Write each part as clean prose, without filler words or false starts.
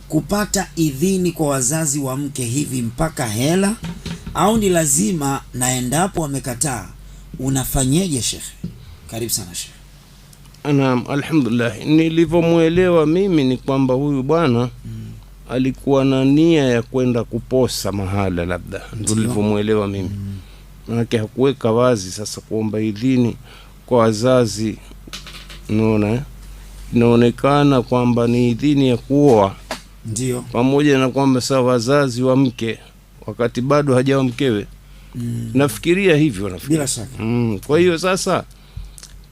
kupata idhini kwa wazazi wa mke hivi mpaka hela au ni lazima, na endapo wamekataa unafanyeje Sheikh? Karibu sana Sheikh. Naam, alhamdulillah. Nilivyomuelewa mimi ni kwamba huyu bwana alikuwa na nia ya kwenda kuposa mahala, labda ndio nilivyomuelewa mimi. Maana hakuweka wazi sasa kuomba idhini kwa wazazi. Unaona, inaonekana kwamba ni idhini ya kuoa, ndio pamoja na kwamba sawa wazazi wa mke wakati bado hajawa mkewe. Nafikiria hivyo, nafikiria bila shaka. Kwa hiyo sasa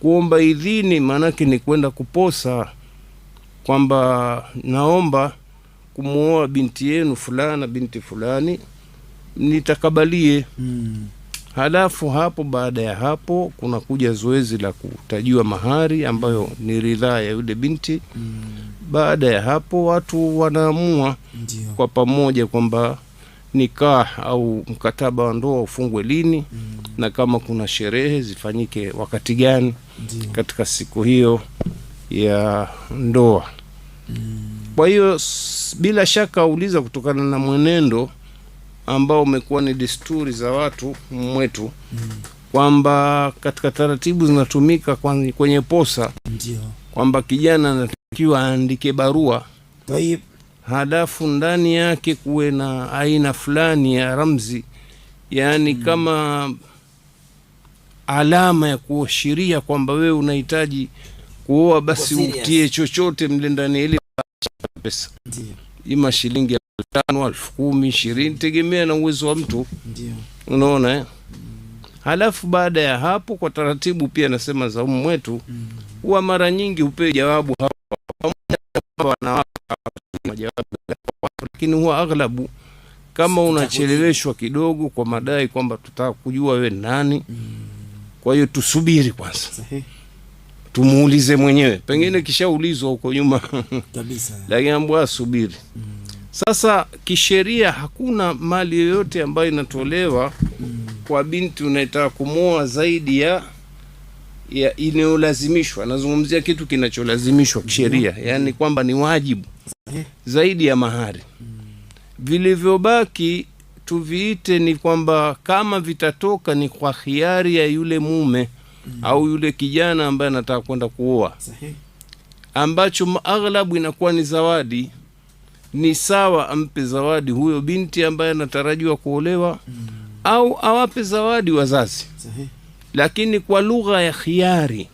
kuomba idhini maanake ni kwenda kuposa kwamba naomba kumuoa binti yenu fulana binti fulani, nitakabalie. Halafu hapo baada ya hapo kuna kuja zoezi la kutajiwa mahari ambayo ni ridhaa ya yule binti. Baada ya hapo watu wanaamua kwa pamoja kwamba nikah au mkataba wa ndoa ufungwe lini, na kama kuna sherehe zifanyike wakati gani katika siku hiyo ya ndoa. Kwa hiyo bila shaka uliza kutokana na mwenendo ambao umekuwa ni desturi za watu mwetu, kwamba katika taratibu zinatumika kwenye posa, kwamba kijana anatakiwa aandike barua, halafu ndani yake kuwe na aina fulani ya ramzi, yani kama alama ya kuashiria kwamba wewe unahitaji kuoa, basi utie chochote mle ndani ile pesa. Ima shilingi 5,000, 10,000, 20, tegemea na uwezo wa mtu. Unaona Halafu baada ya hapo kwa taratibu pia nasema za mwetu huwa mara nyingi upewe jawabu hapa pamoja na majawabu, lakini huwa aghlabu kama unacheleweshwa kidogo kwa madai kwamba tutaka kujua we nani, kwa hiyo tusubiri kwanza. Tumuulize mwenyewe, pengine kishaulizwa huko nyuma kabisa, lakini ambwa subiri. Sasa kisheria hakuna mali yoyote ambayo inatolewa kwa binti unayetaka kumoa zaidi ya inayolazimishwa. Nazungumzia kitu kinacholazimishwa kisheria, yani kwamba ni wajibu, zaidi ya mahari. Vilivyobaki tuviite ni kwamba kama vitatoka ni kwa khiari ya yule mume au yule kijana ambaye anataka kwenda kuoa, ambacho aghlabu inakuwa ni zawadi. Ni sawa ampe zawadi huyo binti ambaye anatarajiwa kuolewa, au awape zawadi wazazi, lakini kwa lugha ya khiari,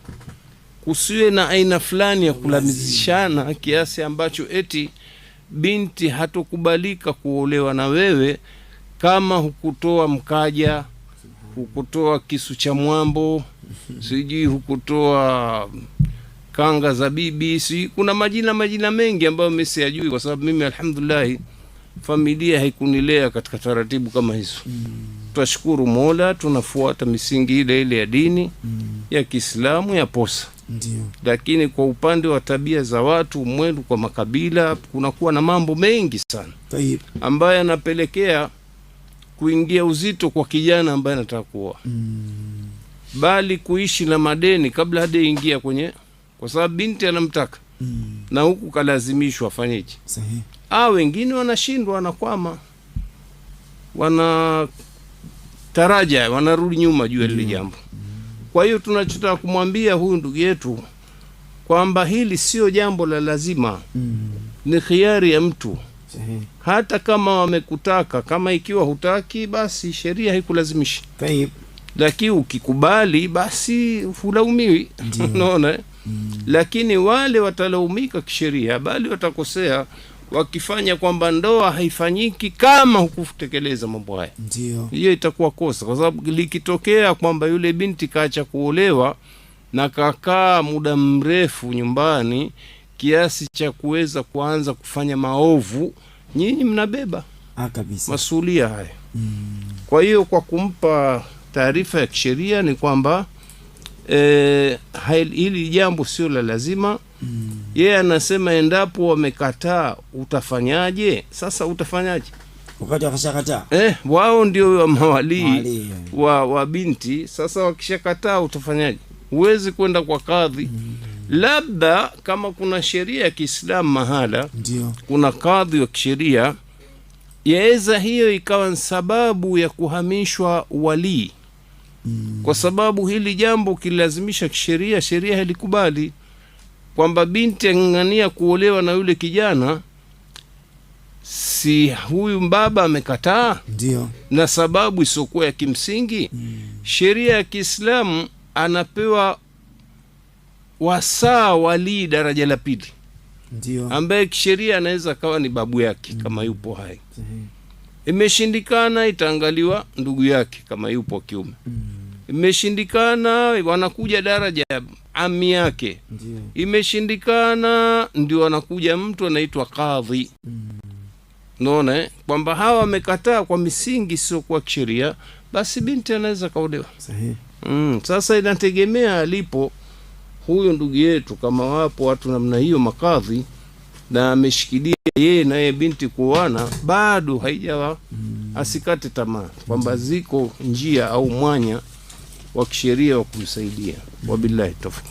kusiwe na aina fulani ya kulamizishana kiasi ambacho eti binti hatokubalika kuolewa na wewe kama hukutoa mkaja, hukutoa kisu cha mwambo, sijui hukutoa kanga za bibi, kuna majina mengi ambayo mimi siyajui, kwa sababu mimi alhamdulillah familia haikunilea katika taratibu kama hizo. Tunashukuru Mola, tunafuata misingi ile ya dini ya Kiislamu ya posa. Ndiyo. Lakini kwa upande wa tabia za watu mwetu kwa makabila kunakuwa na mambo mengi sana ambayo yanapelekea kuingia uzito kwa kijana ambaye anataka kuoa, bali kuishi na madeni kabla hajaingia kwenye, kwa sababu binti anamtaka na huku kalazimishwa afanyeje. Sahihi. Wengine wanashindwa, wanakwama, wanataraja, wanarudi nyuma juu ya lile jambo. Kwa hiyo tunachotaka kumwambia huyu ndugu yetu kwamba hili sio jambo la lazima, ni khiari ya mtu. Sahihi. Hata kama wamekutaka, kama ikiwa hutaki basi sheria haikulazimishi. Lakini ukikubali basi hulaumiwi. Unaona? Lakini wale watalaumika kisheria, bali watakosea wakifanya kwamba ndoa haifanyiki kama hukutekeleza mambo haya. Ndio. Hiyo itakuwa kosa, kwa sababu likitokea kwamba yule binti kaacha kuolewa na kakaa muda mrefu nyumbani kiasi cha kuweza kuanza kufanya maovu, nyinyi mnabeba kabisa masulia haya. Kwa hiyo kwa kumpa taarifa ya kisheria ni kwamba hili jambo sio la lazima. Yeye anasema endapo wamekataa utafanyaje? Sasa utafanyaje wakati wakashakataa? Wao ndio mawali wa binti. Sasa wakishakataa utafanyaje? Huwezi kwenda kwa kadhi Labda kama kuna sheria ya Kiislamu mahala, Ndio. kuna kadhi wa kisheria, yaweza hiyo ikawa sababu ya kuhamishwa walii. Kwa sababu hili jambo kilazimisha kisheria, sheria halikubali kwamba binti ang'ang'ania kuolewa na yule kijana, si huyu mbaba amekataa, Ndio. na sababu isiokuwa ya kimsingi. Sheria ya Kiislamu anapewa wasaa walii daraja la pili, Ndio. ambaye kisheria anaweza kawa ni babu yake kama yupo hai. Imeshindikana, itaangaliwa ndugu yake kama yupo kiume. Imeshindikana, wanakuja daraja ya ami yake. Ndio. Imeshindikana, ndio wanakuja mtu anaitwa kadhi. Naona kwamba hawa wamekataa kwa misingi sio kwa kisheria, basi binti anaweza kaolewa. Sahihi. Sasa inategemea alipo huyo ndugu yetu. Kama wapo watu namna hiyo makadhi, na ameshikilia yeye na yeye binti kuoana, bado haijawa, asikate tamaa kwamba ziko njia au mwanya wa kisheria wa kumsaidia. Wabillahi tawfiq.